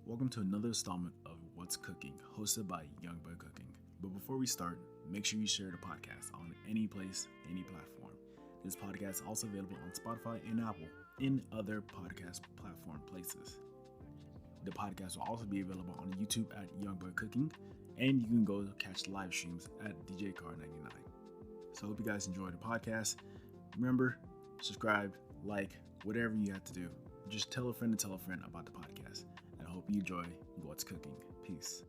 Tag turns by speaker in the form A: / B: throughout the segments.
A: Welcome to another installment of What's Cooking, hosted by Youngboy Cooking. But before we start, make sure you share the podcast on any place, any platform. This podcast is also available on Spotify and Apple, and other podcast platform places. The podcast will also be available on YouTube at Youngboy Cooking, and you can go catch the live streams at DJCar99. So I hope you guys enjoy the podcast. Remember, subscribe, like, whatever you have to do. Just tell a friend about the podcast. I hope you enjoy What's Cooking. Peace.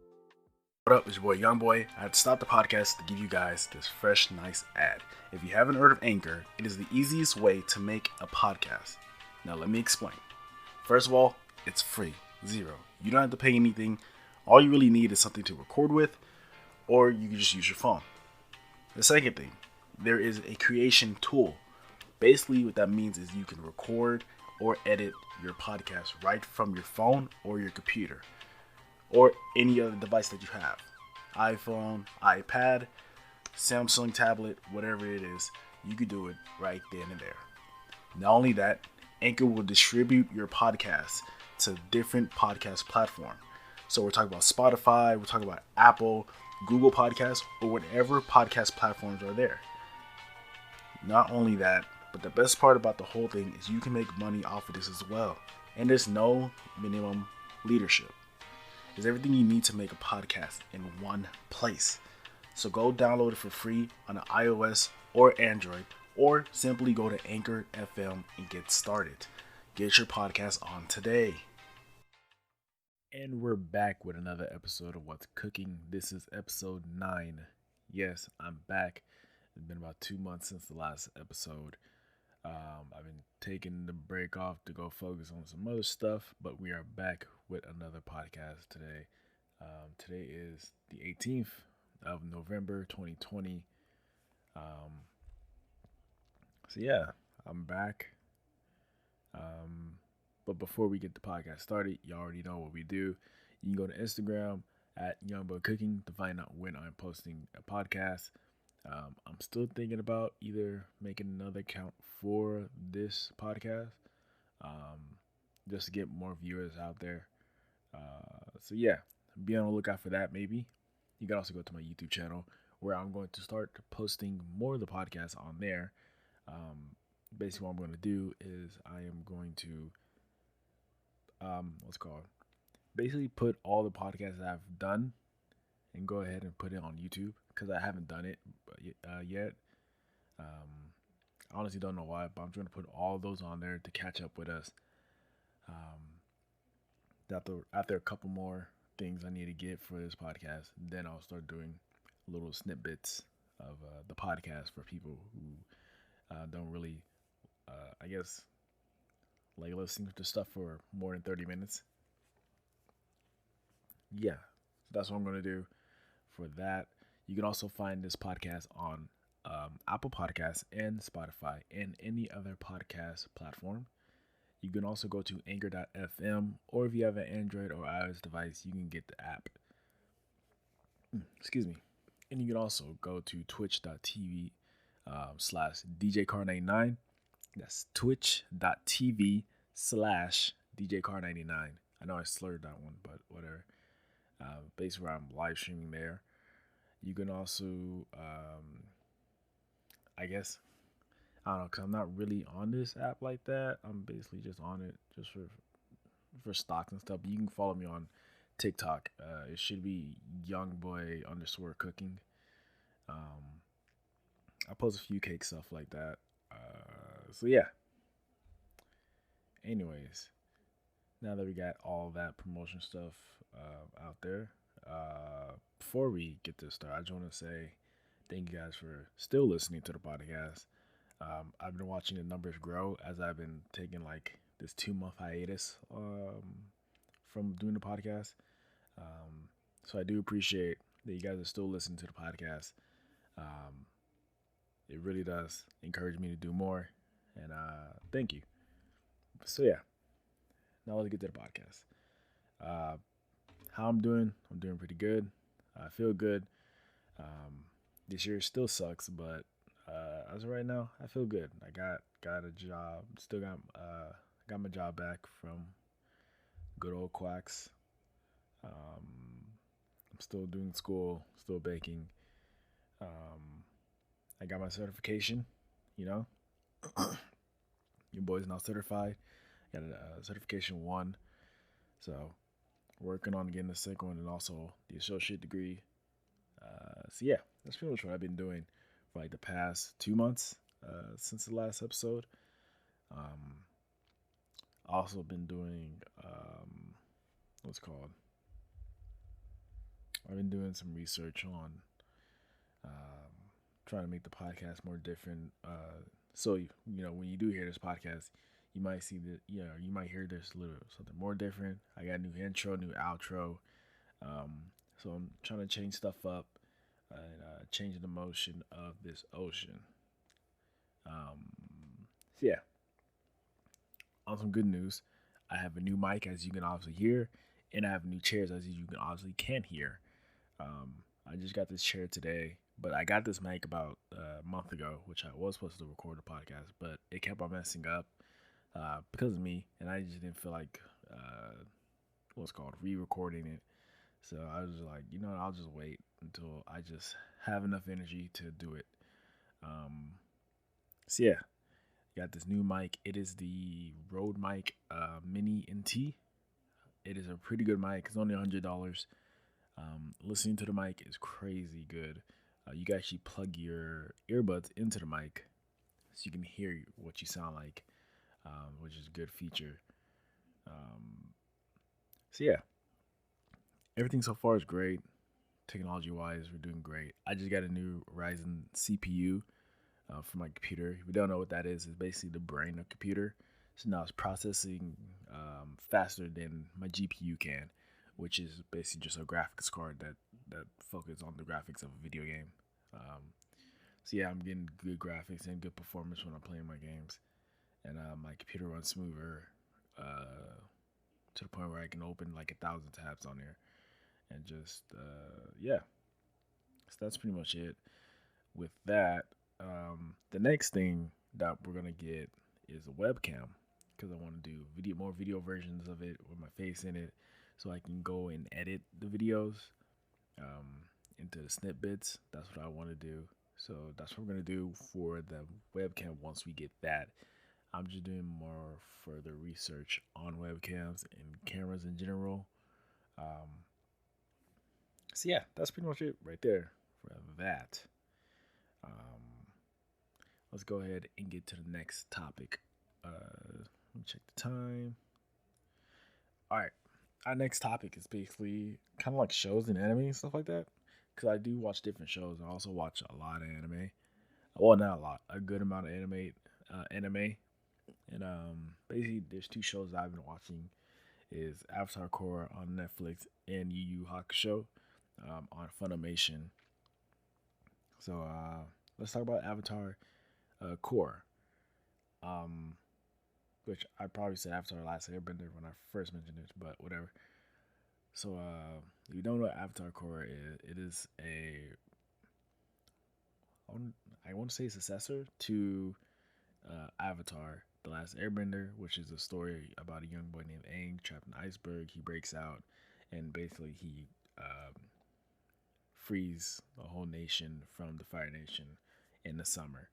A: What up, it's your boy Youngboy. I had to stop the podcast to give you guys this fresh, nice ad. If you haven't heard of Anchor, it is the easiest way to make a podcast. Now let me explain. First of all, it's free. Zero. You don't have to pay anything. All you really need is something to record with, or you can just use your phone. The second thing, there is a creation tool. Basically, what that means is you can record or edit your podcast right from your phone or your computer or any other device that you have. iPhone, iPad, Samsung tablet, whatever it is, you can do it right then and there. Not only that, Anchor will distribute your podcast to different podcast platforms. So we're talking about Spotify, we're talking about Apple, Google Podcasts, or whatever podcast platforms are there. Not only that, but the best part about the whole thing is you can make money off of this as well. And there's no minimum leadership. There's everything you need to make a podcast in one place. So go download it for free on an iOS or Android, or simply go to Anchor FM and get started. Get your podcast on today. And we're back with another episode of What's Cooking. This is episode 9. Yes, I'm back. It's been about 2 months since the last episode. I've been taking the break off to go focus on some other stuff, but we are back with another podcast today. Today is the 18th of November, 2020. So yeah, I'm back. But before we get the podcast started, you already know what we do. You can go to Instagram at Youngboy Cooking to find out when I'm posting a podcast. I'm still thinking about either making another account for this podcast, just to get more viewers out there. So yeah, be on the lookout for that. Maybe you can also go to my YouTube channel where I'm going to start posting more of the podcasts on there. Basically, what I'm going to do is I am going to basically put all the podcasts that I've done and go ahead and put it on YouTube, because I haven't done it yet. I honestly don't know why, but I'm trying to put all those on there to catch up with us. After a couple more things I need to get for this podcast, then I'll start doing little snippets of the podcast for people who don't really, I guess, like listening to stuff for more than 30 minutes. Yeah, that's what I'm going to do for that. You can also find this podcast on Apple Podcasts and Spotify and any other podcast platform. You can also go to anchor.fm, or if you have an Android or iOS device, you can get the app. Excuse me. And you can also go to twitch.tv slash DJCar99. That's twitch.tv slash DJCar99. I know I slurred that one, but whatever. Basically, I'm live streaming there. You can also, I don't know, because I'm not really on this app like that. I'm basically just on it just for stocks and stuff. But you can follow me on TikTok. It should be youngboy_cooking. I post a few cake stuff like that. So yeah. Anyways, now that we got all that promotion stuff out there, before we get this started, I just want to say thank you guys for still listening to the podcast. I've been watching the numbers grow as I've been taking like this 2-month hiatus from doing the podcast. So I do appreciate that you guys are still listening to the podcast. It really does encourage me to do more, and thank you. So yeah, now let's get to the podcast. How I'm doing pretty good. I feel good. This year still sucks, but as of right now, I feel good. I got a job. Still got my job back from good old Quacks. I'm still doing school, still baking. Um, I got my certification. You know, your boy's now certified. Got a certification one. So working on getting the second one and also the associate degree. So yeah, that's pretty much what I've been doing for like the past 2 months since the last episode. Um, also been doing what's it called. I've been doing some research on um, trying to make the podcast more different. So when you do hear this podcast, you might see that you might hear this little something more different. I got a new intro, new outro. So I'm trying to change stuff up and change the motion of this ocean. So yeah, on some good news, I have a new mic as you can obviously hear, and I have new chairs as you can obviously can hear. I just got this chair today, but I got this mic about a month ago, which I was supposed to record a podcast, but it kept on messing up because of me, and I just didn't feel like what's called re-recording it. So I was like, I'll just wait until I just have enough energy to do it. Um, so yeah, got this new mic. It is the Rode mic Mini NT. It is a pretty good mic. It's only $100. Listening to the mic is crazy good. You can actually plug your earbuds into the mic so you can hear what you sound like, which is a good feature. So yeah, everything so far is great. Technology wise, we're doing great. I just got a new Ryzen CPU for my computer. If you don't know what that is, it's basically the brain of computer. So now it's processing faster than my GPU can, which is basically just a graphics card that focuses on the graphics of a video game. So yeah, I'm getting good graphics and good performance when I'm playing my games, and my computer runs smoother to the point where I can open like 1,000 tabs on there, and just yeah. So that's pretty much it. With that, the next thing that we're gonna get is a webcam because I want to do more video versions of it with my face in it, so I can go and edit the videos um, into the snippets. That's what I want to do. So that's what we're gonna do for the webcam. Once we get that, I'm just doing more further research on webcams and cameras in general. Um, so yeah, that's pretty much it right there for that. Um, let's go ahead and get to the next topic. Let me check the time. All right, our next topic is basically kind of like shows and anime and stuff like that. Because I do watch different shows. I also watch a lot of anime. Well, not a lot, a good amount of anime. And basically, there's two shows I've been watching: is Avatar Korra on Netflix and Yu Yu Hakusho on Funimation. So let's talk about Avatar Korra. Um, which I probably said Avatar Last Airbender when I first mentioned it, but whatever. So, if you don't know what Avatar Korra is, it is I want to say successor to Avatar, The Last Airbender, which is a story about a young boy named Aang trapped in an iceberg. He breaks out, and basically he frees a whole nation from the Fire Nation in the summer.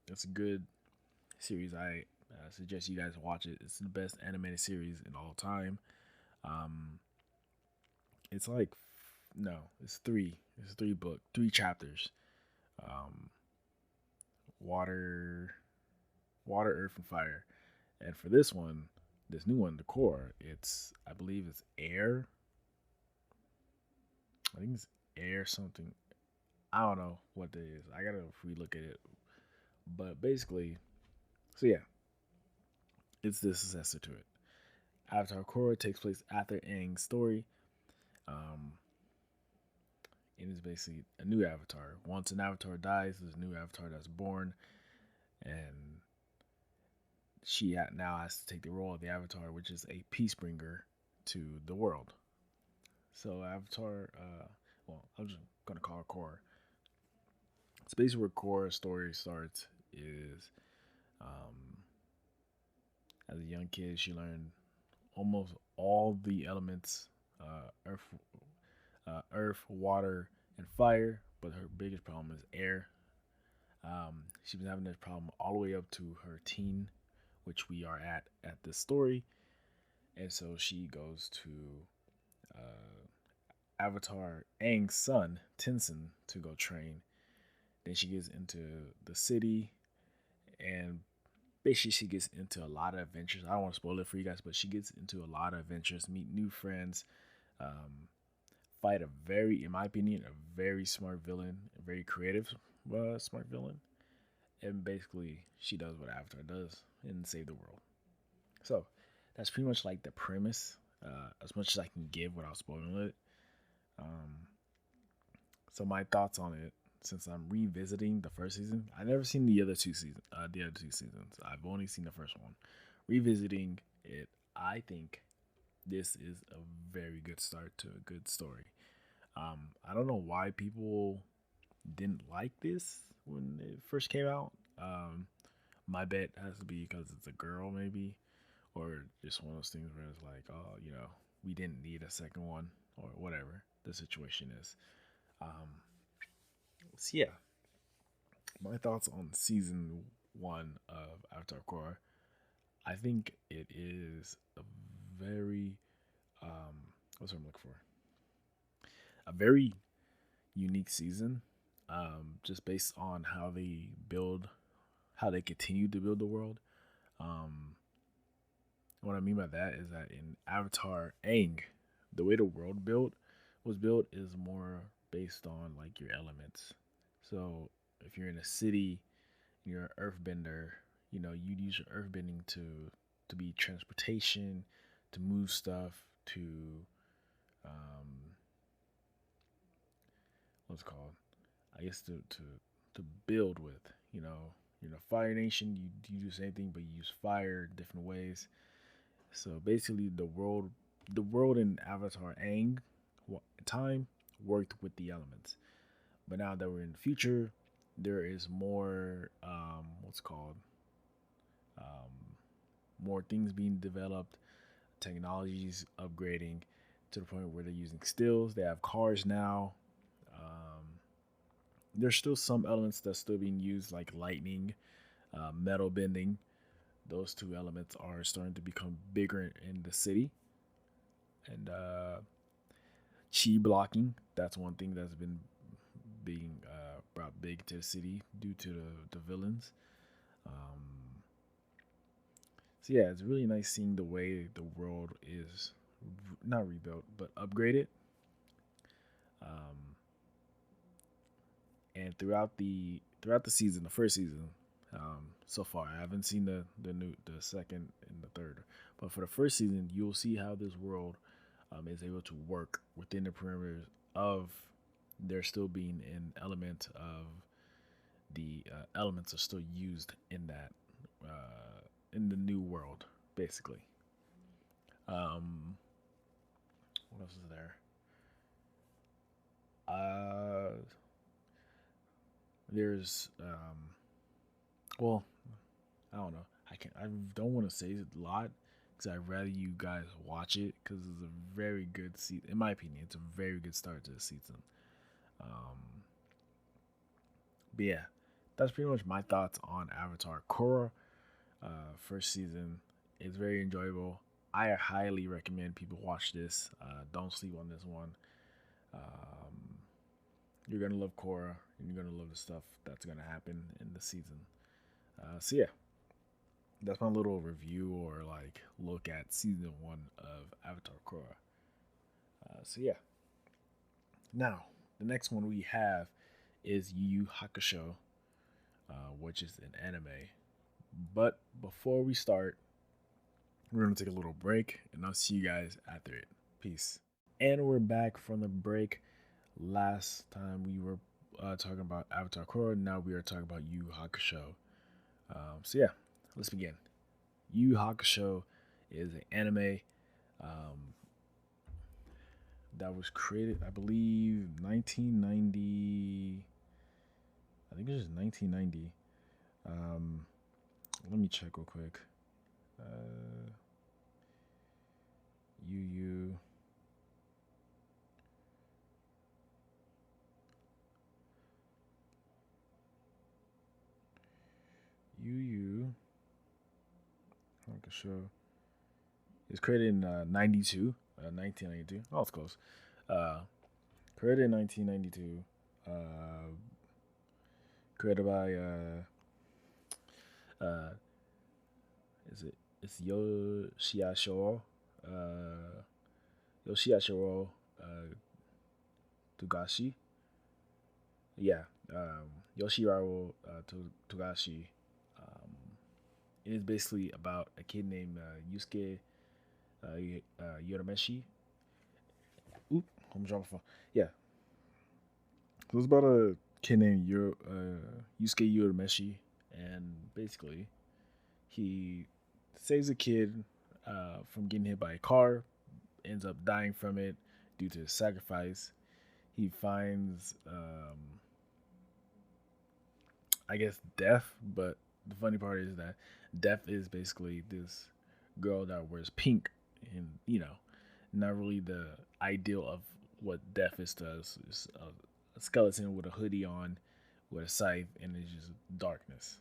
A: It's a good series. I suggest you guys watch it. It's the best animated series in all time. Um, it's like no, it's three. It's three chapters. Um, water, earth, and fire. And for this new one, the core, I believe it's air. I think it's air something. I don't know what it is. I gotta relook at it. But basically, so yeah, it's the successor to it. Avatar Korra takes place after Aang's story. Um, and it's basically a new avatar. Once an avatar dies, there's a new avatar that's born, and she now has to take the role of the avatar, which is a peace bringer to the world. So Avatar, I'm just gonna call her Korra. It's basically where Korra's story starts. Is um, as a young kid, she learned almost all the elements earth, earth, water, and fire. But her biggest problem is air. She's been having this problem all the way up to her teen, which we are at this story. And so she goes to Avatar Aang's son, Tenzin, to go train. Then she gets into the city, and basically she gets into a lot of adventures. I don't want to spoil it for you guys, but she gets into a lot of adventures, meet new friends, um, fight a very, in my opinion, a very smart villain, a very creative smart villain, and basically she does what Avatar does and save the world. So that's pretty much like the premise. As much as I can give without spoiling it. Um, so my thoughts on it, since I'm revisiting the first season, I've never seen the other two seasons. I've only seen the first one. Revisiting it, I think this is a very good start to a good story. I don't know why people didn't like this when it first came out. My bet has to be because it's a girl, maybe, or just one of those things where it's like, oh, we didn't need a second one, or whatever the situation is. Um, so yeah, my thoughts on season one of Avatar Korra. I think it is a very what's what I'm looking for? A very unique season. Just based on how they continue to build the world. Um, what I mean by that is that in Avatar Aang, the way the world was built is more based on like your elements. So if you're in a city, you're an earthbender, you'd use your earthbending to be transportation, to move stuff, to um what's it called? I guess to build with, you're in a fire nation, you do the same thing but you use fire different ways. So basically, the world in Avatar Aang time worked with the elements, but now that we're in the future, there is more what's called um, more things being developed, technologies upgrading to the point where they're using stills. They have cars now. Um, there's still some elements that's still being used, like lightning, metal bending. Those two elements are starting to become bigger in the city, and chi blocking. That's one thing that's been being brought big to the city due to the villains. Um, so yeah, it's really nice seeing the way the world is not rebuilt but upgraded. Um, and throughout the season, the first season, so far, I haven't seen the second and the third, but for the first season, you'll see how this world is able to work within the perimeters of there still being an element of the elements are still used in that in the new world, basically. Um, what else is there? Uh, there's well, I don't know. I don't want to say a lot because I'd rather you guys watch it because it's a very good season. In my opinion, it's a very good start to the season. Um, but yeah, that's pretty much my thoughts on Avatar Korra. First season is very enjoyable. I highly recommend people watch this. Don't sleep on this one. Um, you're gonna love Korra, and you're gonna love the stuff that's gonna happen in the season. So yeah, that's my little review or like look at season one of Avatar Korra. So yeah, now the next one we have is Yu Yu Hakusho, which is an anime. But before we start, we're gonna take a little break, and I'll see you guys after it. Peace. And we're back from the break. Last time we were talking about Avatar Korra. Now we are talking about Yu Yu Hakusho. So yeah, let's begin. Yu Yu Hakusho is an anime um, that was created, I believe, 1990. I think it was 1990. Um, Let me check real quick. Yu Yu show. It was created in 92, 1992. Oh, it's close. Uh, created in 1992. Uh, created by uh, is it? It's Uh, Yoshiashiro Togashi. Yeah, Yoshihiro Togashi. Um, it is basically about a kid named Yusuke Yorameshi. Oop, I'm dropping phone. Yeah, so it's about a kid named Yusuke Yorameshi, and basically he saves a kid from getting hit by a car, ends up dying from it due to his sacrifice. He finds, I guess, death, but the funny part is that death is basically this girl that wears pink, and not really the ideal of what death is to us. It's a skeleton with a hoodie on, with a scythe, and it's just darkness.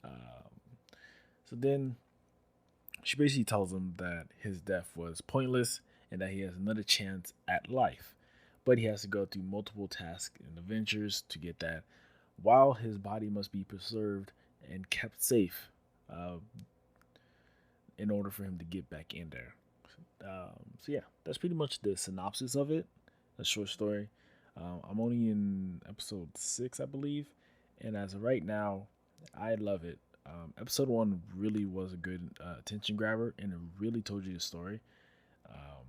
A: Um, so then she basically tells him that his death was pointless and that he has another chance at life. But he has to go through multiple tasks and adventures to get that, while his body must be preserved and kept safe uh, in order for him to get back in there. So, yeah, that's pretty much the synopsis of it. A short story. I'm only in episode 6, I believe. And as of right now, I love it. Episode 1 really was a good attention grabber, and it really told you the story. Um,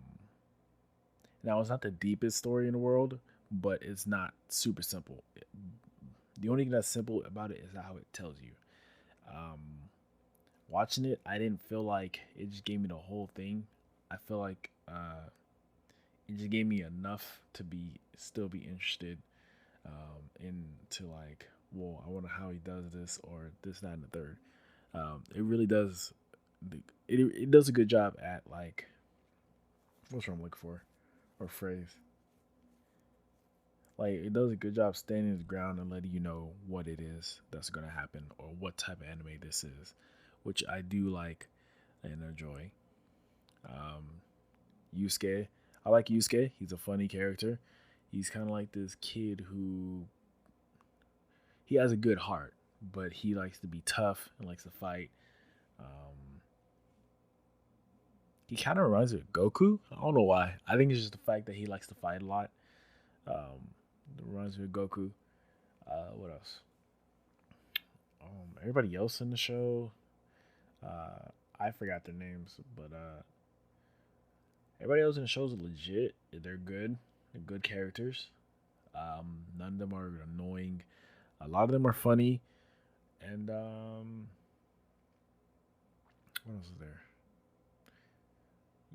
A: Now, it's not the deepest story in the world, but it's not super simple. The only thing that's simple about it is how it tells you. Um, Watching it, I didn't feel like it just gave me the whole thing. I feel like it just gave me enough to be still be interested into like, well, I wonder how he does this or this, that, and the third. It really does. It does a good job at like what's what I'm looking for or phrase. Like it does a good job standing its ground and letting you know what it is that's gonna happen or what type of anime this is, which I do like and enjoy. Um, Yusuke, I like Yusuke. He's a funny character. He's kind of like this kid who he has a good heart, but he likes to be tough and likes to fight. Um, he kind of reminds me of Goku. I don't know why. I think it's just the fact that he likes to fight a lot. It reminds me of Goku. What else? Everybody else in the show, I forgot their names, but everybody else in the show is legit. They're good. They're good characters. None of them are annoying. A lot of them are funny. And what else is there?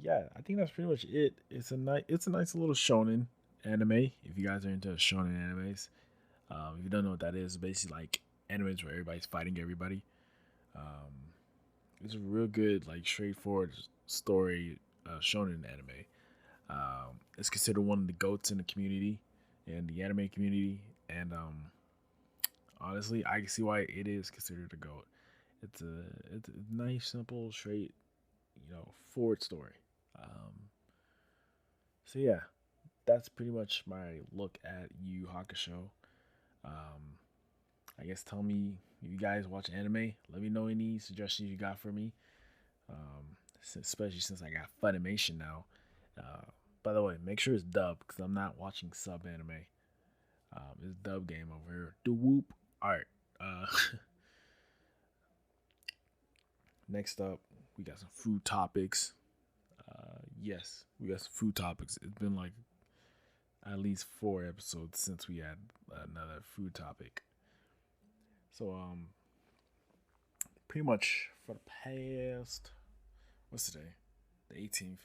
A: Yeah, I think that's pretty much it. It's a nice little shonen anime. If you guys are into shonen animes, if you don't know what that is, basically like animes where everybody's fighting everybody. Um, it's a real good, like straightforward story shonen anime. It's considered one of the goats in the community, in the anime community, and honestly, I can see why it is considered a goat. It's a nice, simple, straight, forward story. Um, so yeah, that's pretty much my look at Yu Hakusho. Um, I guess tell me if you guys watch anime. Let me know any suggestions you got for me. Especially since I got Funimation now. Uh, by the way, make sure it's dub because I'm not watching sub anime. It's dub game over here. The whoop. All right. Uh, Next up, we got some food topics. Yes, we got some food topics. It's been like at least 4 episodes since we had another food topic. So pretty much for the past what's today? The 18th.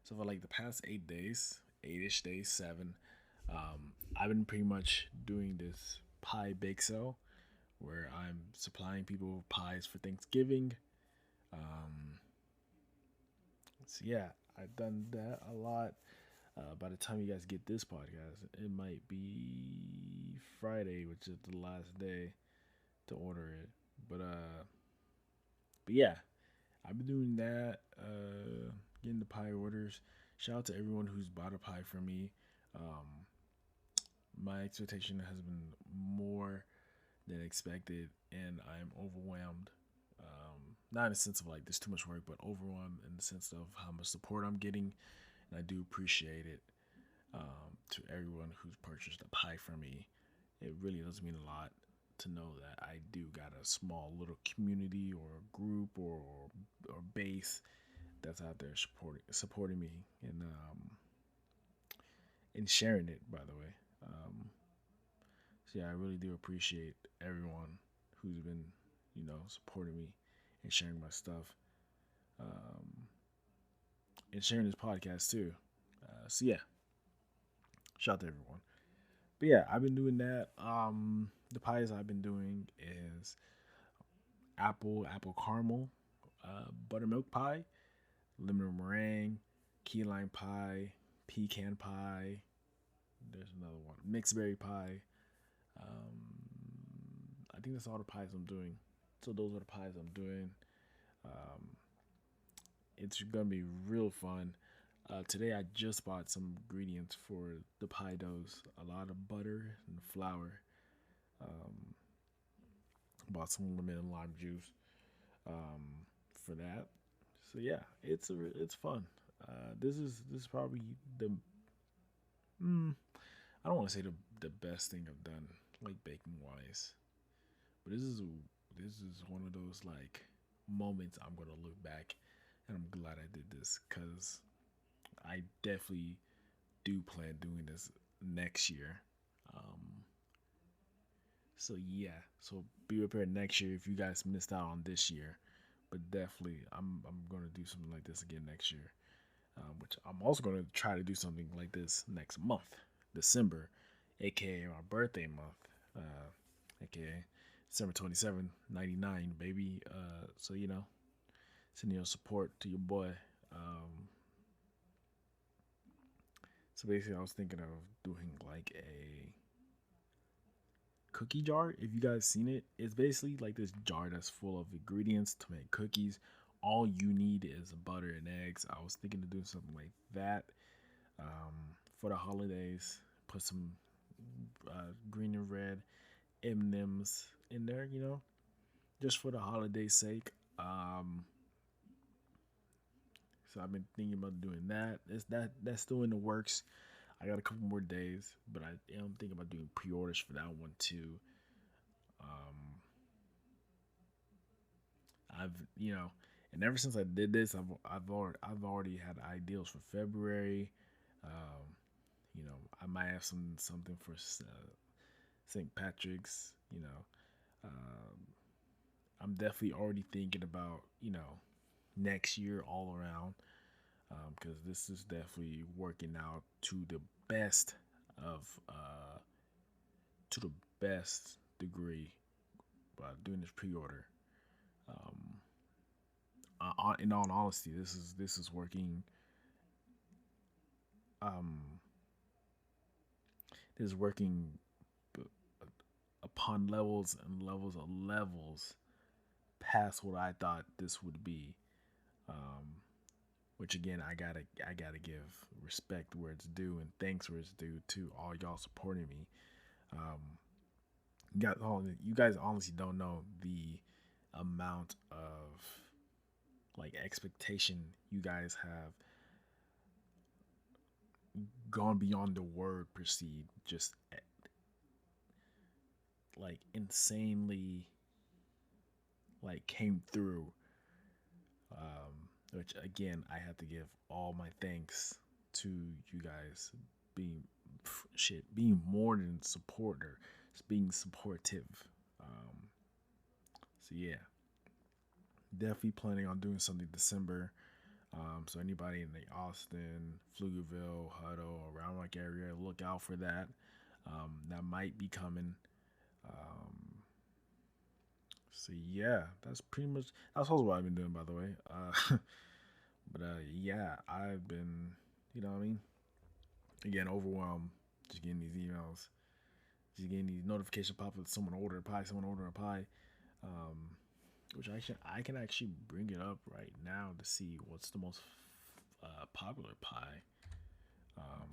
A: So for like the past 8 days, 8ish days, 7, I've been pretty much doing this pie bake sale where I'm supplying people with pies for Thanksgiving. Um, so yeah, I've done that a lot. By the time you guys get this podcast, it might be Friday, which is the last day to order it. But yeah, I've been doing that, getting the pie orders. Shout out to everyone who's bought a pie for me. Um, my expectation has been more than expected, and I'm overwhelmed. Not in the sense of like there's too much work, but overwhelmed in the sense of how much support I'm getting, and I do appreciate it. To everyone who's purchased a pie from me, it really does mean a lot to know that I do got a small little community or group or base that's out there supporting me and sharing it. By the way, so yeah, I really do appreciate everyone who's been supporting me and sharing my stuff um, and sharing this podcast too. So yeah, shout out to everyone. But yeah, I've been doing that. The pies I've been doing is apple caramel, buttermilk pie, lemon meringue, key lime pie, pecan pie. There's another one, mixed berry pie. I think that's all the pies I'm doing. So those are the pies I'm doing. Um, it's gonna be real fun. Today I just bought some ingredients for the pie doughs. A lot of butter and flour. Um, Bought some lemon and lime juice for that. So yeah, it's fun. This is probably the I don't want to say the best thing I've done like baking wise, but this is one of those like moments I'm gonna look back and I'm glad I did this because I definitely do plan doing this next year. Um, so yeah, so be prepared next year if you guys missed out on this year. But definitely, I'm gonna do something like this again next year. Which I'm also gonna try to do something like this next month, December, aka my birthday month, aka December 27, 99, baby. So send your support to your boy. Um, so basically, I was thinking of doing like a cookie jar. If you guys seen it, it's basically like this jar that's full of ingredients to make cookies. All you need is butter and eggs. I was thinking of doing something like that for the holidays. Put some green and red M&Ms in there, just for the holiday sake. So I've been thinking about doing that. That's still in the works. I got a couple more days, but I am thinking about doing pre-orders for that one too. Um, I've and ever since I did this, I've already had ideals for February. Um, I might have something for St. Patrick's. Um, I'm definitely already thinking about next year all around because this is definitely working out best of to the best degree by doing this pre-order. Um, in all honesty, this is working. Um, this is working upon levels and levels of levels past what I thought this would be. Um, which again, I gotta give respect where it's due and thanks where it's due to all y'all supporting me. Um, you guys honestly don't know the amount of like expectation you guys have gone beyond the word proceed, just like insanely like came through. Which again, I have to give all my thanks to you guys being being more than supporter, just being supportive. Um, so yeah, definitely planning on doing something December. So anybody in the Austin, Pflugerville, Hutto, around like area, look out for that. That might be coming. Um, so yeah, that's also what I've been doing, by the way. But yeah, I've been, what I mean, again overwhelmed, just getting these emails, just getting these notifications pop up. Someone ordered a pie. Someone ordered a pie. Um, which I can actually bring it up right now to see what's the most popular pie. Um,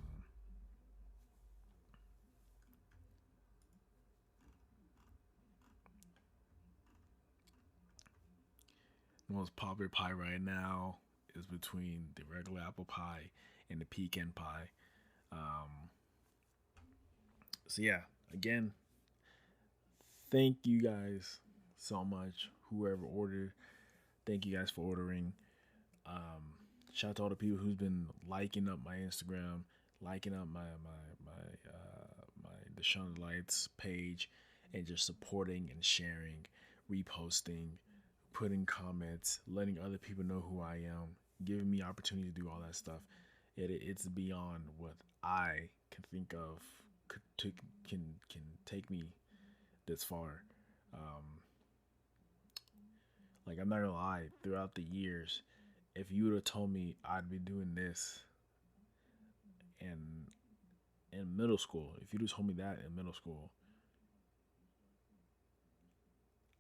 A: the most popular pie right now is between the regular apple pie and the pecan pie. Um, so yeah, again, thank you guys so much. Whoever ordered, thank you guys for ordering. Um, Shout out to all the people who's been liking up my Instagram, liking up my the Shun Lights page, and just supporting and sharing, reposting, putting comments, letting other people know who I am, giving me opportunity to do all that stuff. It's beyond what I can think of could to, can take me this far. Um, like I'm not gonna lie, throughout the years, if you would have told me I'd be doing this in middle school, if you just told me that in middle school,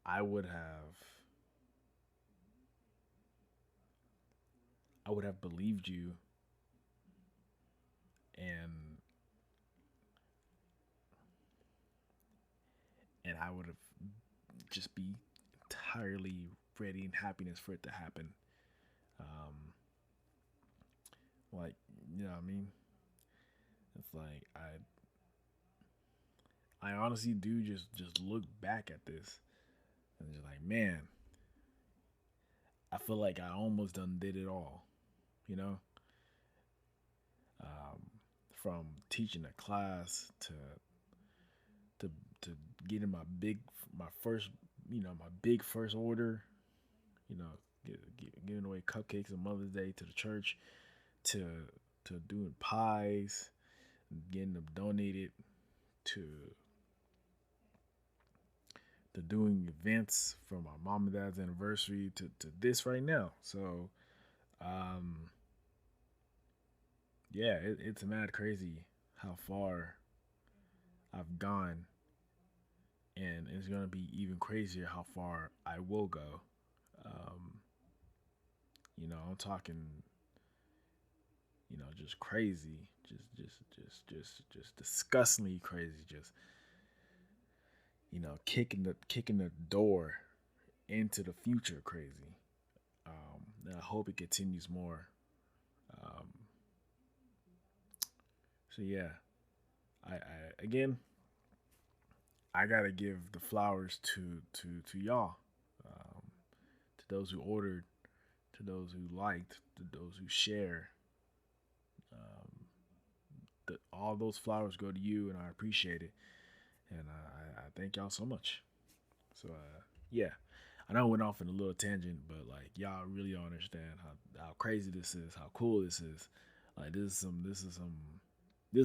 A: I would have believed you, and I would have just be entirely ready and happiness for it to happen. Um, like you know what I mean? It's like I honestly do just look back at this and just like, man, I feel like I almost done did it all, you know? Um, from teaching a class to to getting my first my big first order, you know, giving away cupcakes on Mother's Day to the church, to doing pies, getting them donated, to doing events for my mom and dad's anniversary, to this right now. So um yeah, it's mad crazy how far I've gone, and it's gonna be even crazier how far I will go. Um, I'm talking, just crazy, just disgustingly crazy, just kicking the door into the future, crazy. And I hope it continues more. Um, so yeah, I again, I gotta give the flowers to y'all, to those who ordered, to those who liked, to those who share. Um, all those flowers go to you, and I appreciate it, and I thank y'all so much. So yeah, I know I went off in a little tangent, but like y'all really don't understand how crazy this is, how cool this is. Like this is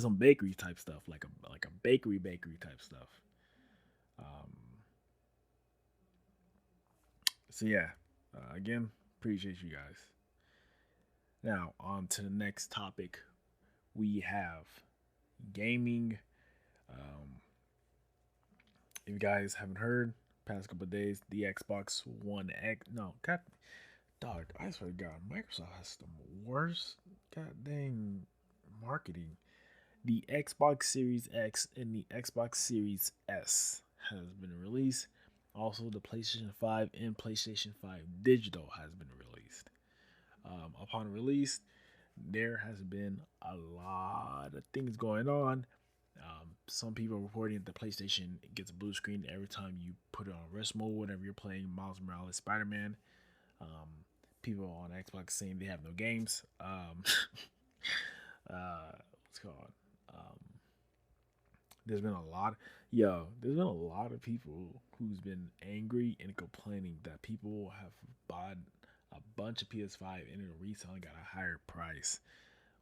A: some bakery type stuff, like a bakery type stuff. Um, so yeah, again, appreciate you guys. Now on to the next topic. We have gaming. Um, if you guys haven't heard, past couple of days, the Xbox One X. No, God, dog. I swear to God, Microsoft has the worst goddamn marketing. The Xbox Series X and the Xbox Series S has been released. Also, the PlayStation 5 and PlayStation 5 Digital has been released. Upon release, there has been a lot of things going on. Some people are reporting that the PlayStation gets a blue screen every time you put it on rest mode whenever you're playing Miles Morales Spider Man. Um, People on Xbox saying they have no games. What's it called? Um, there's been a lot. There's been a lot of people who's been angry and complaining that people have bought a bunch of PS5 and are reselling at a higher price,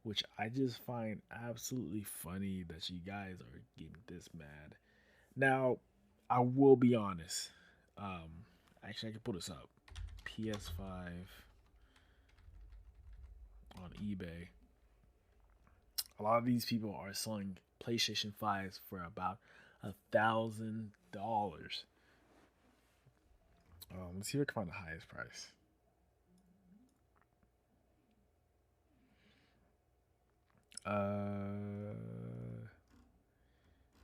A: which I just find absolutely funny that you guys are getting this mad. Now, I will be honest. Actually, I can pull this up. PS5 on eBay. A lot of these people are selling PlayStation 5s for about $1,000. Let's see if I can find the highest price.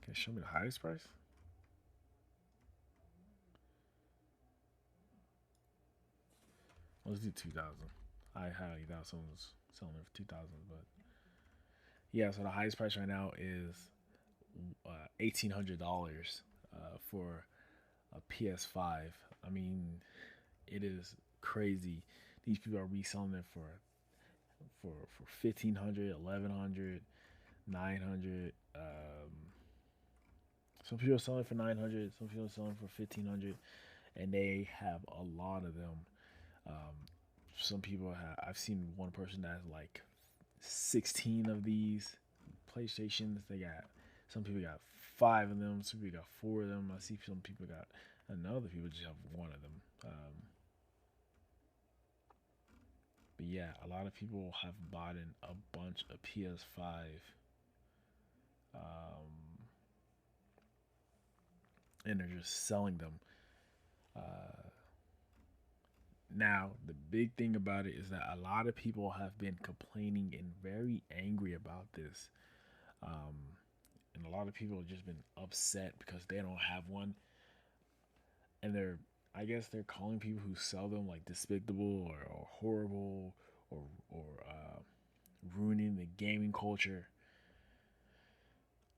A: Can you show me the highest price? Let's do 2,000. I highly doubt someone's selling it for 2,000, but yeah. So the highest price right now is $1,800 for a PS5. I mean, it is crazy. These people are reselling it for 1,500, 1,100, 900. Some people are selling for 900. Some people are selling for 1,500, and they have a lot of them. Um, some people have. I've seen one person that has like 16 of these PlayStations. They got some people got five of them. Some people got four of them. I see some people got, and other people just have one of them. But yeah, a lot of people have bought in a bunch of PS5, um, and they're just selling them. Uh, Now, the big thing about it is that a lot of people have been complaining and very angry about this. Um, and a lot of people have just been upset because they don't have one. And I guess they're calling people who sell them like despicable or horrible or, or ruining the gaming culture.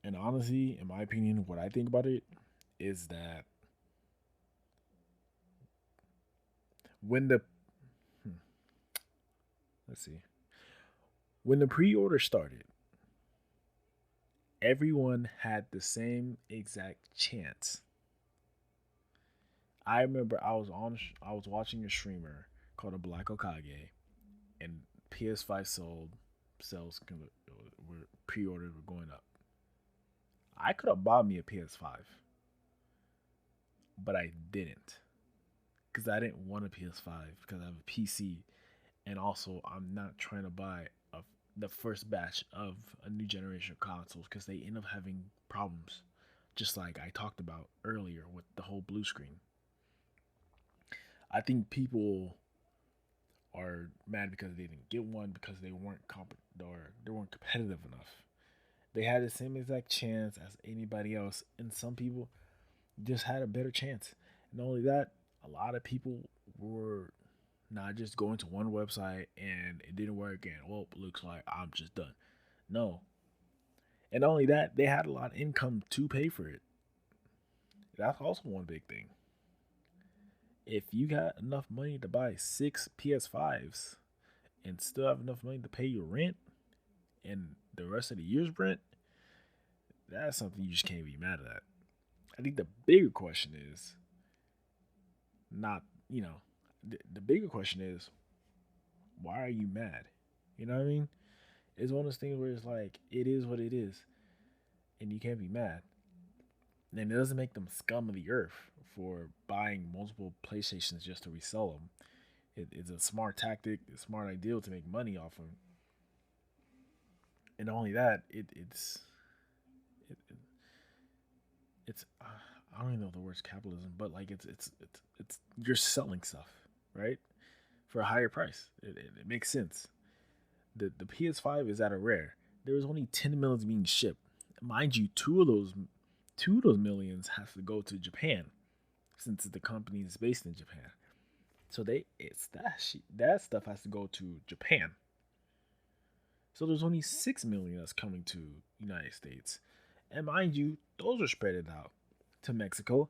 A: And honestly, in my opinion, what I think about it is that when the, hmm, let's see, when the pre order started, everyone had the same exact chance. I remember I was watching a streamer called a Black Okage, and PS5 sales were pre-orders were going up. I could have bought me a PS5, but I didn't because I didn't want a PS5 because I have a PC, and also I'm not trying to buy the first batch of a new generation of consoles because they end up having problems, just like I talked about earlier with the whole blue screen. I think people are mad because they didn't get one because they weren't competitive enough. They had the same exact chance as anybody else, and some people just had a better chance. And not only that, a lot of people were not just going to one website and it didn't work and well, looks like I'm just done. No. And not only that, they had a lot of income to pay for it. That's also one big thing. If you got enough money to buy six PS5s and still have enough money to pay your rent and the rest of the year's rent, that's something you just can't be mad at. I think the bigger question is not, the bigger question is, why are you mad? You know what I mean? It's one of those things where it's like, it is what it is, and you can't be mad. And it doesn't make them scum of the earth for buying multiple PlayStations just to resell them. It's a smart tactic, a smart idea to make money off them. And not only that, it, it's I don't even know if the word's capitalism, but like it's you're selling stuff, right, for a higher price. It makes sense. The PS5 is at a rare. There was only 10 millions being shipped. Mind you, two of those millions have to go to Japan, since the company is based in Japan. So it's that stuff has to go to Japan. So there's only 6 million that's coming to United States, and mind you, those are spread out to Mexico,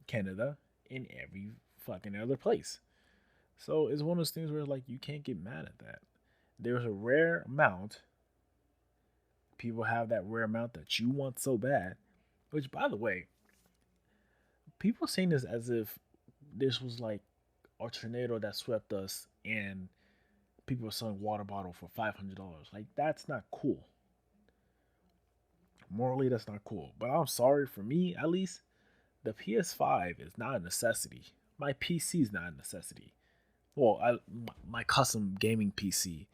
A: Canada, and every fucking other place. So it's one of those things where like you can't get mad at that. There's a rare amount. People have that rare amount that you want so bad. Which, by the way, people saying this as if this was like a tornado that swept us and people were selling water bottle for $500. Like that's not cool. Morally, that's not cool. But I'm sorry, for me at least, the PS5 is not a necessity. My PC is not a necessity. Well, my custom gaming PC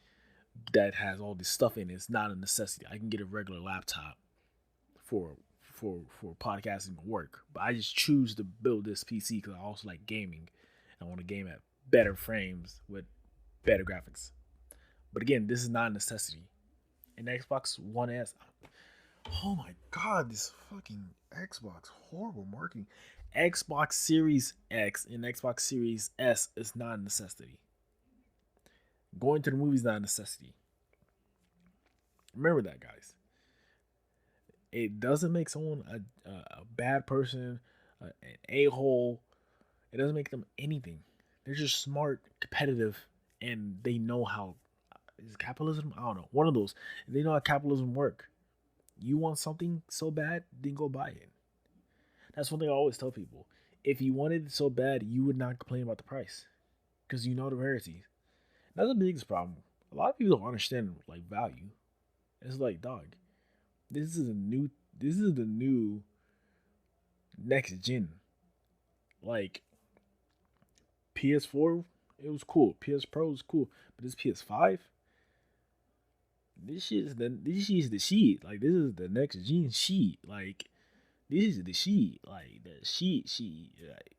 A: that has all this stuff in it is not a necessity. I can get a regular laptop for for podcasting and work, but I just choose to build this PC because I also like gaming. I want a game at better frames with better graphics. But again, this is not a necessity. An Xbox One S. Oh my god, this fucking Xbox horrible marketing. Xbox Series X and Xbox Series S is not a necessity. Going to the movies is not a necessity. Remember that, guys. It doesn't make someone a bad person, an a hole. It doesn't make them anything. They're just smart, competitive, and they know how. Is capitalism? I don't know. One of those. They know how capitalism work. You want something so bad, then go buy it. That's one thing I always tell people. If you wanted it so bad, you would not complain about the price, because you know the rarities. That's the biggest problem. A lot of people don't understand like value. It's like, dog, this is a new. This is the new next gen. Like PS4, it was cool. PS Pro was cool, but this PS5, this shit is the shit. Like this is the next gen shit. Like this is the shit. Like the shit. Like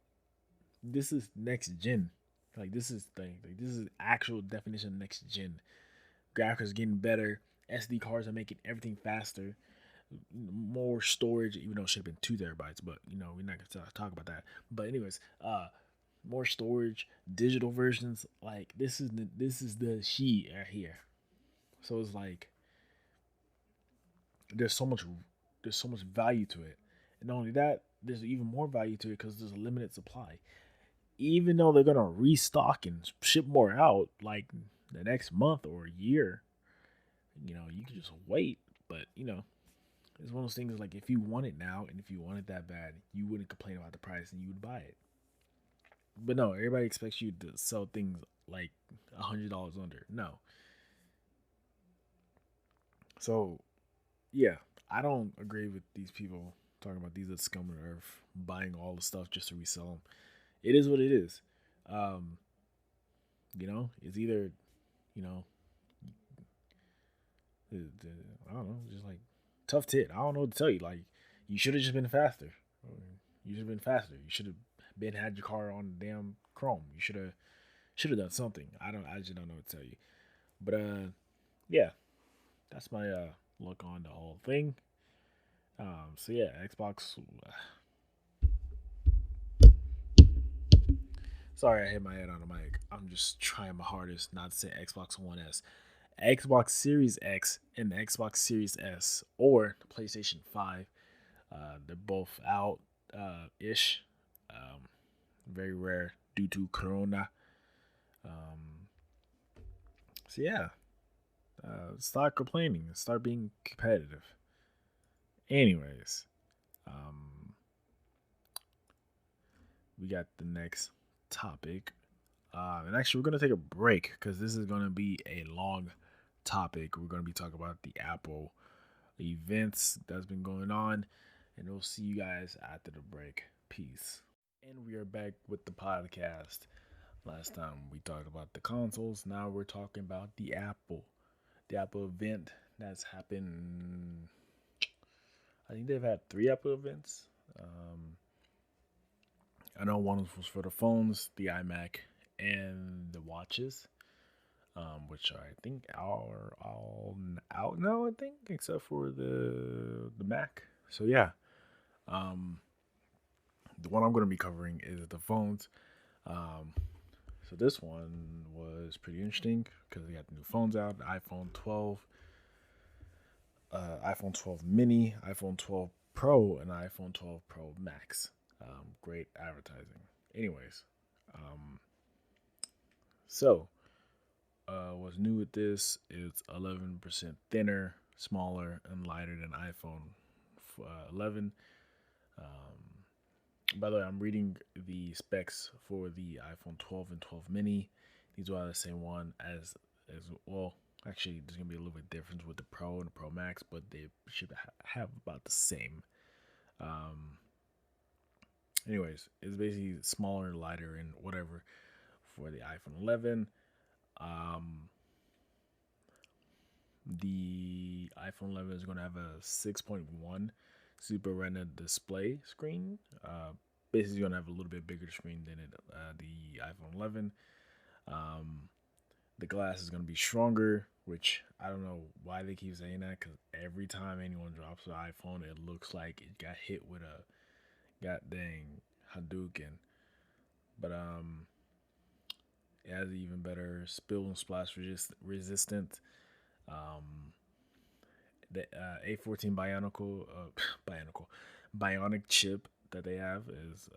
A: this is next gen. Like this is thing. Like this is actual definition of next gen. Graphics getting better. SD cards are making everything faster. More storage, even though it should have been 2 terabytes, but we're not gonna talk about that. But anyways, more storage, digital versions. Like this is the shit right here. So it's like there's so much value to it, and not only that, there's even more value to it because there's a limited supply. Even though they're gonna restock and ship more out, like the next month or year, you can just wait. But it's one of those things like if you want it now and if you want it that bad, you wouldn't complain about the price and you would buy it. But no, everybody expects you to sell things like $100 under. No. So yeah, I don't agree with these people talking about these are the scum of the earth buying all the stuff just to resell them. It is what it is. Um, it's either you know, I don't know, just like tough tit. I don't know what to tell you. Like you should have just been faster. You should have been faster. You should have been had your car on damn Chrome. You should have done something. I just don't know what to tell you. But yeah, that's my look on the whole thing. So yeah, Xbox. Sorry, I hit my head on the mic. I'm just trying my hardest not to say Xbox One S. Xbox Series X and the Xbox Series S or the PlayStation 5. They're both out ish. Um, Very rare due to Corona. Um, so yeah, start complaining and start being competitive. Anyways, um, we got the next topic. And actually, we're going to take a break because this is going to be a long topic. We're going to be talking about the Apple events that's been going on. And we'll see you guys after the break. Peace. And we are back with the podcast. Last time we talked about the consoles. Now we're talking about the Apple. The Apple event that's happened. I think they've had 3 Apple events. I know one was for the phones, the iMac, and the watches, which I think are all out now. I think, except for the Mac. So yeah, the one I'm going to be covering is the phones. So this one was pretty interesting because they got the new phones out: the iPhone 12, iPhone 12 Mini, iPhone 12 Pro, and iPhone 12 Pro Max. Great advertising. Anyways, so what's new with this? It's 11% thinner, smaller, and lighter than iPhone 11. By the way, I'm reading the specs for the iPhone 12 and 12 Mini. These are the same one as well. Actually, there's gonna be a little bit difference with the Pro and the Pro Max, but they should have about the same. Anyways, it's basically smaller, lighter, and whatever for the iPhone 11. The iPhone 11 is going to have a 6.1 Super Retina display screen, basically going to have a little bit bigger screen than the iPhone 11. Um, the glass is going to be stronger, which I don't know why they keep saying that because every time anyone drops an iPhone, it looks like it got hit with a god dang Hadouken. But it has even better spill and splash resistant. Um, the A14 bionic chip that they have is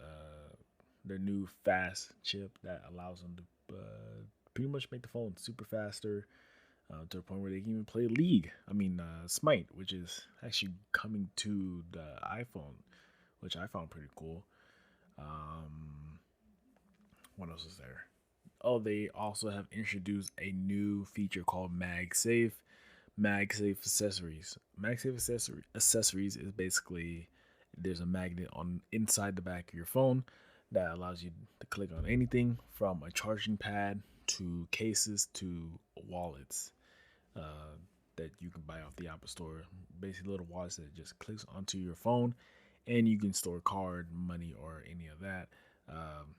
A: their new fast chip that allows them to pretty much make the phone super faster to the point where they can even play League. I mean, Smite, which is actually coming to the iPhone, which I found pretty cool. Um, what else is there? Oh, they also have introduced a new feature called MagSafe. MagSafe accessories. Accessories is basically there's a magnet on inside the back of your phone that allows you to click on anything from a charging pad to cases to wallets uh, that you can buy off the Apple Store. Basically, little wallets that just clicks onto your phone, and you can store card, money, or any of that. Um,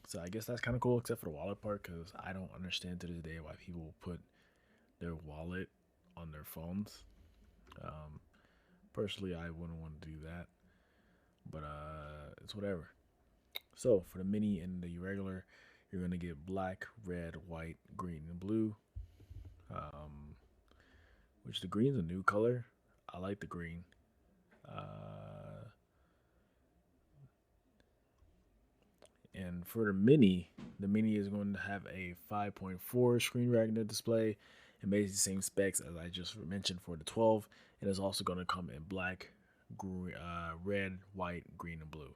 A: so I guess that's kind of cool, except for the wallet part, because I don't understand to this day why people put their wallet on their phones. Um, Personally, I wouldn't want to do that, but it's whatever. So for the mini and the regular, you're gonna get black, red, white, green, and blue. Um, which the green's a new color. I like the green. Uh, and for the mini is going to have a 5.4 screen retina display and basically the same specs as I just mentioned for the 12. It is also going to come in black, red, white, green, and blue.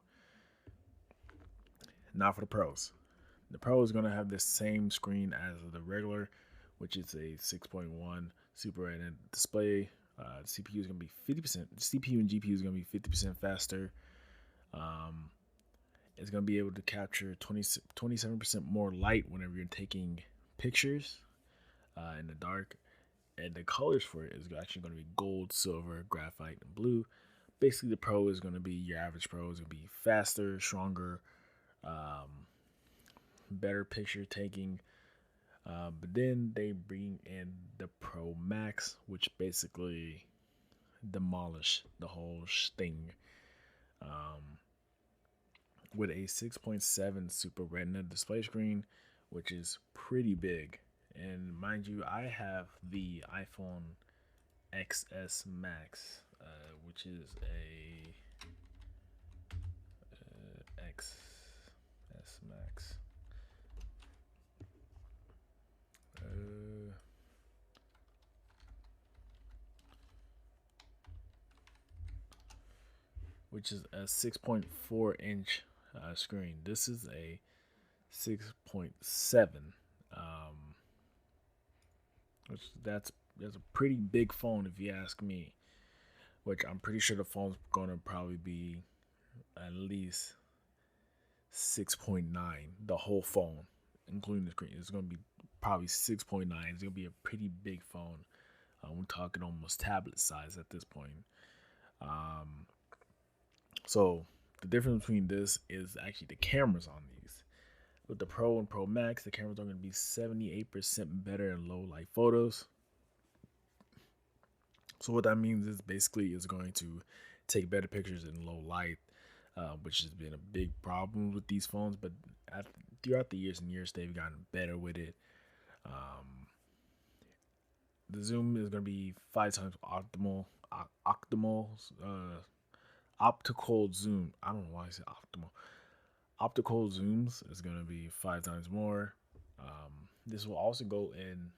A: Now for the pros. The Pro is going to have the same screen as the regular, which is a 6.1 Super Retina display. The CPU is going to be 50%. The CPU and GPU is going to be 50% faster. Um, it's going to be able to capture 27% more light whenever you're taking pictures in the dark. And the colors for it is actually going to be gold, silver, graphite, and blue. Basically, the Pro is going to be your average Pro is going to be faster, stronger, um, better picture taking. But then they bring in the Pro Max, which basically demolish the whole thing um, with a 6.7 Super Retina display screen, which is pretty big. And mind you, I have the iPhone XS Max, which is a XS Max. Uh, which is a 6.4-inch screen. This is a 6.7, um, which that's a pretty big phone if you ask me. Which I'm pretty sure the phone's gonna probably be at least 6.9. The whole phone, including the screen, is gonna be probably 6.9. It's gonna be a pretty big phone. We're talking almost tablet size at this point. Um, So the difference between this is actually the cameras on these. With the Pro and Pro Max, the cameras are going to be 78% better in low light photos. So what that means is basically it's going to take better pictures in low light, which has been a big problem with these phones. But at, throughout the years and years, they've gotten better with it. Um, the zoom is going to be 5 times optimal, optical zoom. I don't know why I say optimal. Optical zooms is going to be 5 times more. This will also go in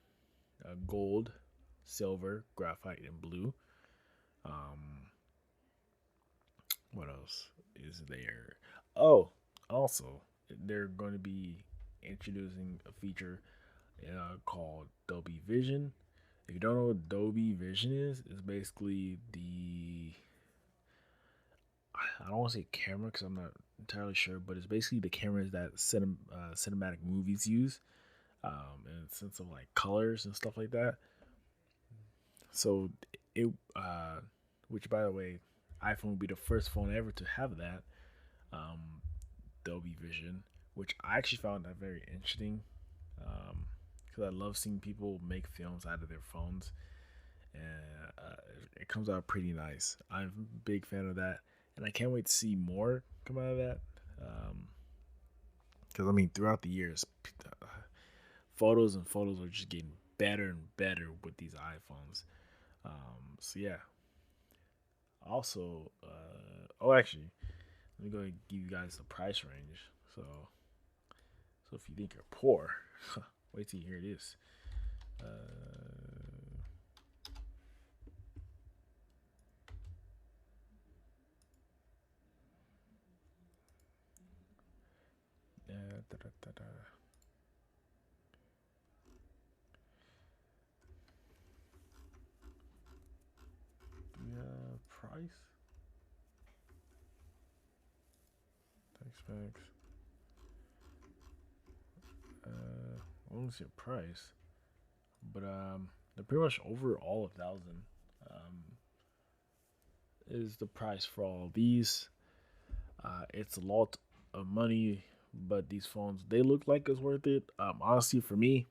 A: gold, silver, graphite, and blue. Um, what else is there? Oh, also, they're going to be introducing a feature called Dolby Vision. If you don't know what Dolby Vision is, it's basically the I don't want to say camera because I'm not entirely sure, but it's basically the cameras that cinematic movies use, in a sense of like colors and stuff like that. So it, which by the way, iPhone will be the first phone ever to have that. Um, Dolby Vision, which I actually found that very interesting. Because I love seeing people make films out of their phones, and it comes out pretty nice. I'm a big fan of that, and I can't wait to see more come out of that. Because I mean, throughout the years, photos and photos are just getting better and better with these iPhones. So yeah. Also, oh, actually, let me go and give you guys the price range. So if you think you're poor, wait till you hear this. Uh, da, da, da, da. Yeah, price. Thanks, Max. I want to see a price, but they're pretty much over all 1,000. Um, is the price for all of these? It's a lot of money, but these phones they look like it's worth it. Honestly, for me,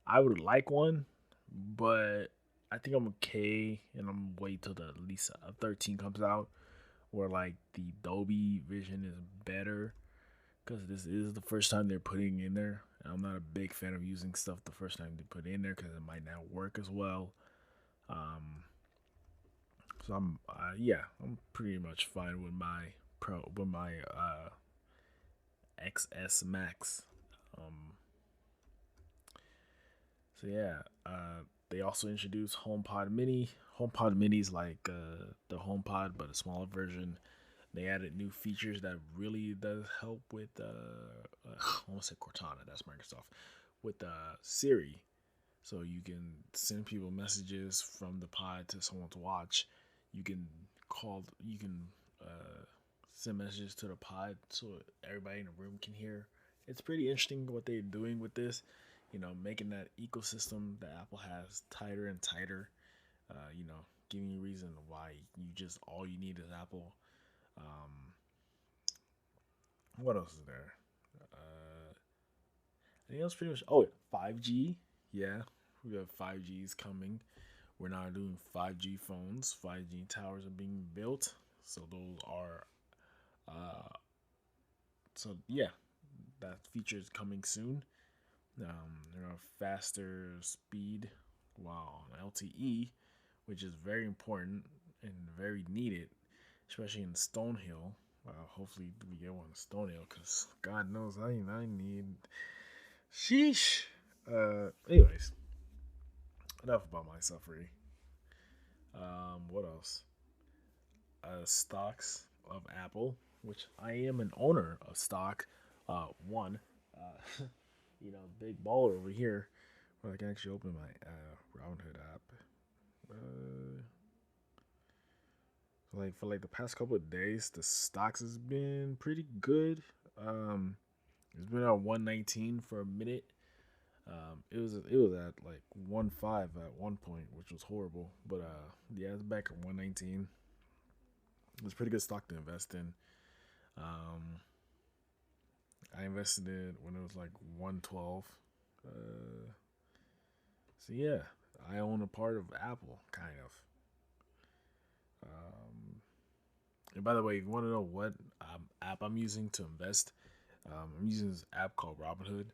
A: I would like one, but I think I'm okay, and I'm wait till the at least a 13 comes out, where like the Dolby Vision is better, because this is the first time they're putting in there. And I'm not a big fan of using stuff the first time they put in there because it might not work as well. Um, so yeah, I'm pretty much fine with my XS Max. Um, so yeah, they also introduced HomePod Mini. HomePod Mini is like the HomePod but a smaller version. They added new features that really does help with I want to say Cortana, that's Microsoft, with Siri. So you can send people messages from the pod to someone to watch. You can you can send messages to the pod so everybody in the room can hear. It's pretty interesting what they're doing with this. Making that ecosystem that Apple has tighter and tighter. Giving you reason why you just all you need is Apple. Um, what else is there? I think that's pretty much. Oh, 5G. Yeah, we have 5Gs coming. We're now doing 5G phones. 5G towers are being built. So those are. So yeah, that feature is coming soon. Faster speed while on LTE, which is very important and very needed, especially in Stonehill. Hopefully we get one in Stonehill because God knows I need. Sheesh. Anyways, enough about my suffering. What else? Stocks of Apple, which I am an owner of stock. One, big baller over here. Well, I can actually open my Robinhood app. Uh, like for like the past couple of days, the stocks has been pretty good. Um, it's been at 119 for a minute. It was at like 1.5 at one point, which was horrible. But yeah, it's back at 119. It's pretty good stock to invest in. Um, I invested in when it was like 112. Uh, so yeah, I own a part of Apple, kind of. Um, and by the way, if you want to know what app I'm using to invest, I'm using this app called Robinhood.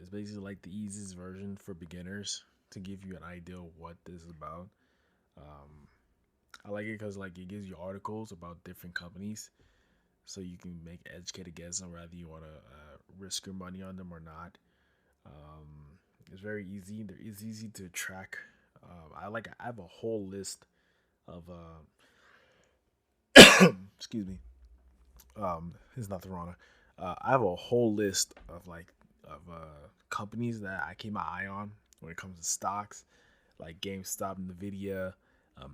A: It's basically like the easiest version for beginners to give you an idea of what this is about. Um, I like it because like it gives you articles about different companies, so you can make educated guesses on whether you want to risk your money on them or not. It's very easy. It's easy to track. I have a whole list of excuse me. It's not the wrong. I have a whole list of companies that I keep my eye on when it comes to stocks, like GameStop, Nvidia,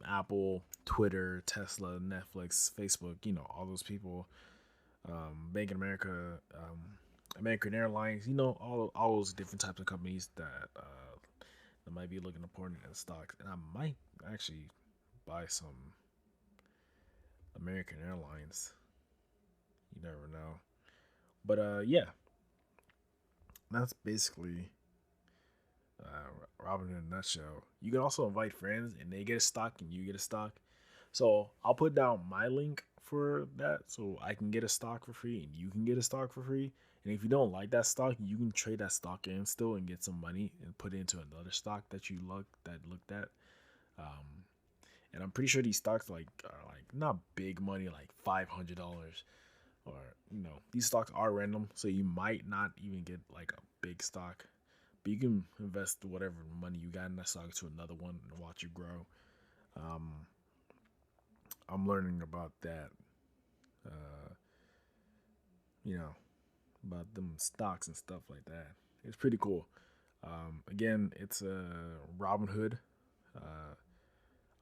A: Apple, Twitter, Tesla, Netflix, Facebook. All those people. Bank of America, American Airlines. All those different types of companies that might be looking important in stocks, and I might actually buy some American Airlines. You never know. But yeah, that's basically Robin in a nutshell. You can also invite friends, and they get a stock, and you get a stock. So I'll put down my link for that, so I can get a stock for free, and you can get a stock for free. And if you don't like that stock, you can trade that stock in still and get some money and put it into another stock that you looked at. Um, and I'm pretty sure these stocks like are like not big money, like $500, or these stocks are random, so you might not even get like a big stock, but you can invest whatever money you got in that stock to another one and watch it grow. Um, I'm learning about that, uh, you know, about them stocks and stuff like that. It's pretty cool. Again, it's a Robinhood. Uh,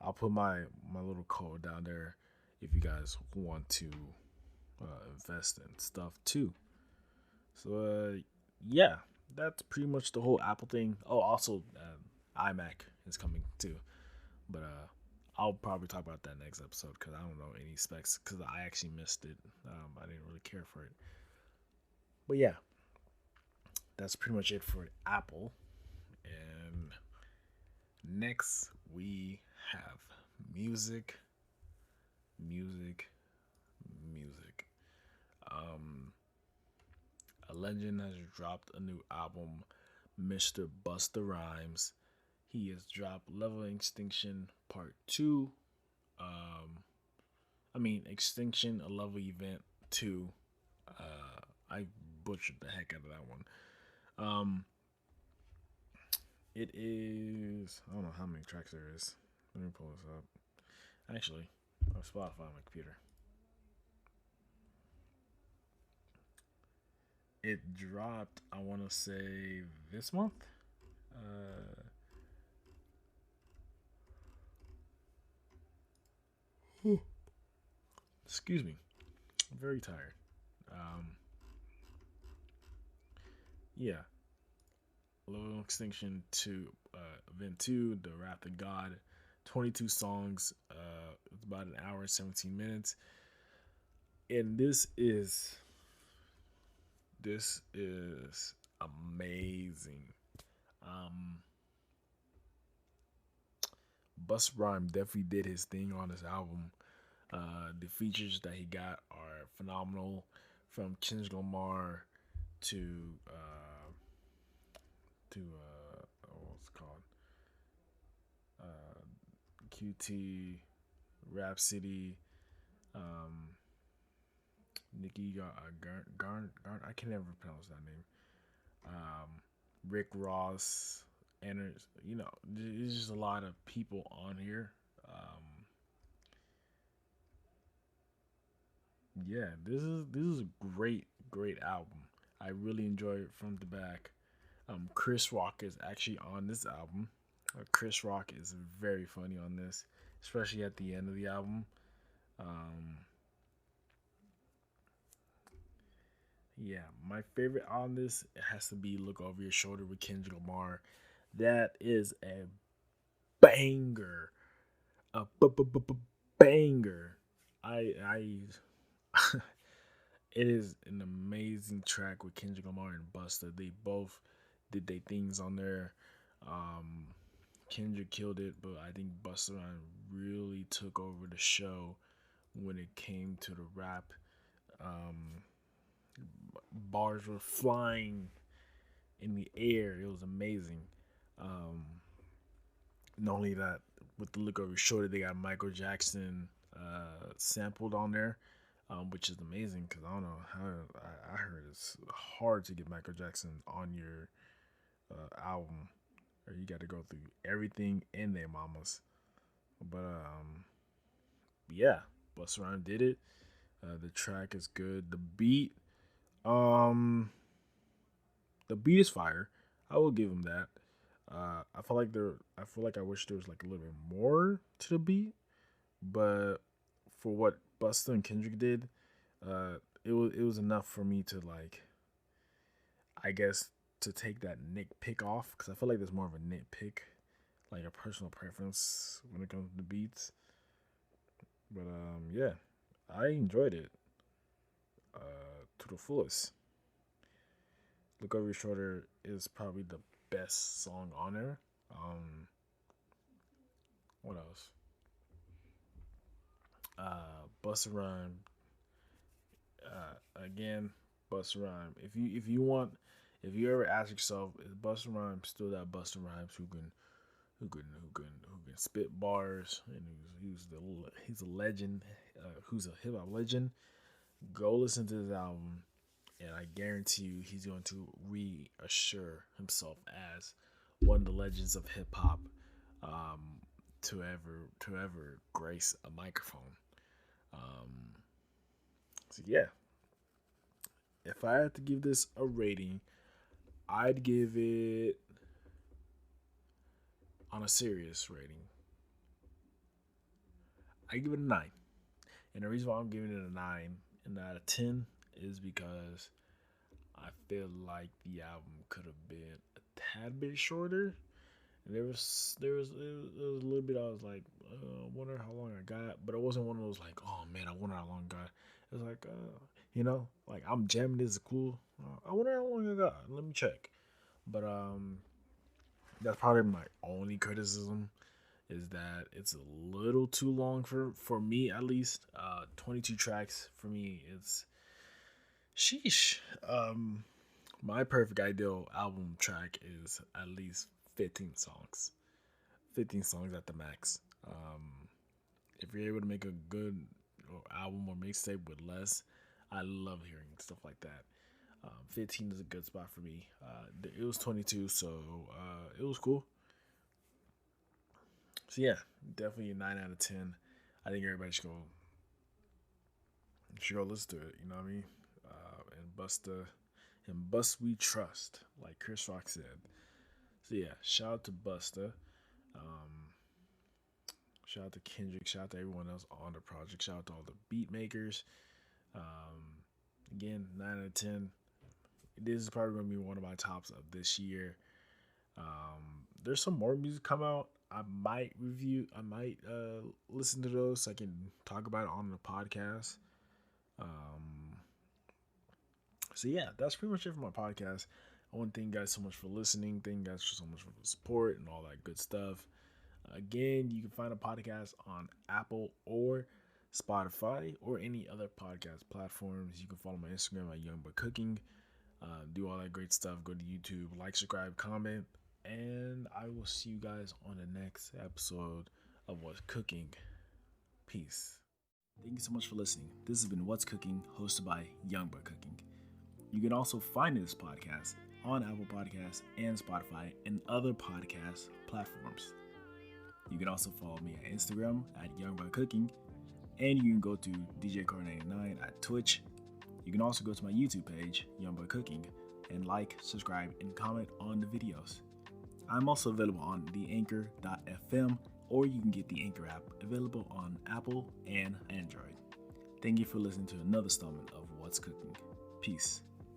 A: I'll put my little code down there if you guys want to invest in stuff too. So yeah, that's pretty much the whole Apple thing. Oh, also iMac is coming too, but I'll probably talk about that next episode because I don't know any specs because I actually missed it. I didn't really care for it, but yeah, that's pretty much it for Apple. And next we have music, music, music. Um, a legend has dropped a new album, Mr. Busta Rhymes. He has dropped Level Extinction Part 2. Um, Extinction, a Level Event 2. I butchered the heck out of that one. Um, it is, I don't know how many tracks there is. Let me pull this up. Actually, on Spotify on my computer. It dropped, I want to say, this month. Uh, Excuse me. I'm very tired. Um, yeah. Level Extinction 2, Event 2, The Wrath of God. 22 songs. It's about an hour and 17 minutes. And this is amazing. Um, Bus Rhyme definitely did his thing on this album. The features that he got are phenomenal, from Kendrick Lamar to what's it called, uh, QT, Rap City, um, Nicki Garn. I can never pronounce that name. Um, Rick Ross, and there's just a lot of people on here. Yeah, this is a great album. I really enjoy it from the back. Chris Rock is actually on this album. Chris Rock is very funny on this, especially at the end of the album. Um, yeah, my favorite on this has to be "Look Over Your Shoulder" with Kendrick Lamar. That is a banger, a banger. I It is an amazing track with Kendrick Lamar and Busta. They both did their things on there. Um, Kendrick killed it, but I think Busta Rhymes really took over the show when it came to the rap. Um, Bars were flying in the air. It was amazing. Um, Not only that, with the look over his shoulder, they got Michael Jackson sampled on there, which is amazing because I don't know how I heard it's hard to get Michael Jackson on your album, or you got to go through everything in their mamas. But yeah, Busta Rhymes did it. The track is good. Um, the beat is fire. I will give him that. I feel like I wish there was like a little bit more to the beat, but for what Busta and Kendrick did, it was enough for me to like, I guess, to take that nitpick off, because I feel like there's more of a nitpick, like a personal preference when it comes to the beats. But yeah, I enjoyed it. to the fullest. Look Over Your Shoulder is probably the best song on there. What else? Busta Rhyme. Again, Busta Rhyme. If you ever ask yourself, is Busta Rhymes still that Busta Rhymes who can spit bars and he's a legend, who's a hip hop legend? Go listen to this album, and I guarantee you he's going to reassure himself as one of the legends of hip hop, um, to ever grace a microphone. Um, so yeah, if I had to give this a rating, I'd give it, on a serious rating, I give it a 9. And the reason why I'm giving it a 9 and not a 10 is because I feel like the album could have been a tad bit shorter. And there was a little bit I was like, I wonder how long I got, but it wasn't one of those like, oh man, I wonder how long I got. It was like, like I'm jamming. This is cool. I wonder how long I got. Let me check. But that's probably my only criticism, is that it's a little too long for me, at least. 22 tracks for me, it's sheesh. My perfect ideal album track is at least 15 songs. 15 songs at the max. If you're able to make a good album or mixtape with less, I love hearing stuff like that. 15 is a good spot for me. It was 22, so it was cool. So yeah, definitely a 9 out of 10. I think everybody should go listen to it. You know what I mean? And Bust We Trust, like Chris Rock said. So yeah, shout out to Busta. Um, Shout out to Kendrick. Shout out to everyone else on the project. Shout out to all the beat makers. Um, Again, 9 out of 10. This is probably going to be one of my tops of this year. There's some more music come out. I might listen to those so I can talk about it on the podcast. Um, so yeah, that's pretty much it for my podcast. I want to thank you guys so much for listening. Thank you guys so much for the support and all that good stuff. Again, you can find a podcast on Apple or Spotify or any other podcast platforms. You can follow my Instagram at YoungButCooking. Do all that great stuff. Go to YouTube, like, subscribe, comment, and I will see you guys on the next episode of What's Cooking. Peace. Thank you so much for listening. This has been What's Cooking, hosted by YoungBut Cooking. You can also find this podcast on Apple Podcasts and Spotify and other podcast platforms. You can also follow me at Instagram at YoungBut Cooking, and you can go to DJCar99 at Twitch. You can also go to my YouTube page, YoungBut Cooking, and like, subscribe, and comment on the videos. I'm also available on the Anchor.fm, or you can get the Anchor app, available on Apple and Android. Thank you for listening to another installment of What's Cooking. Peace.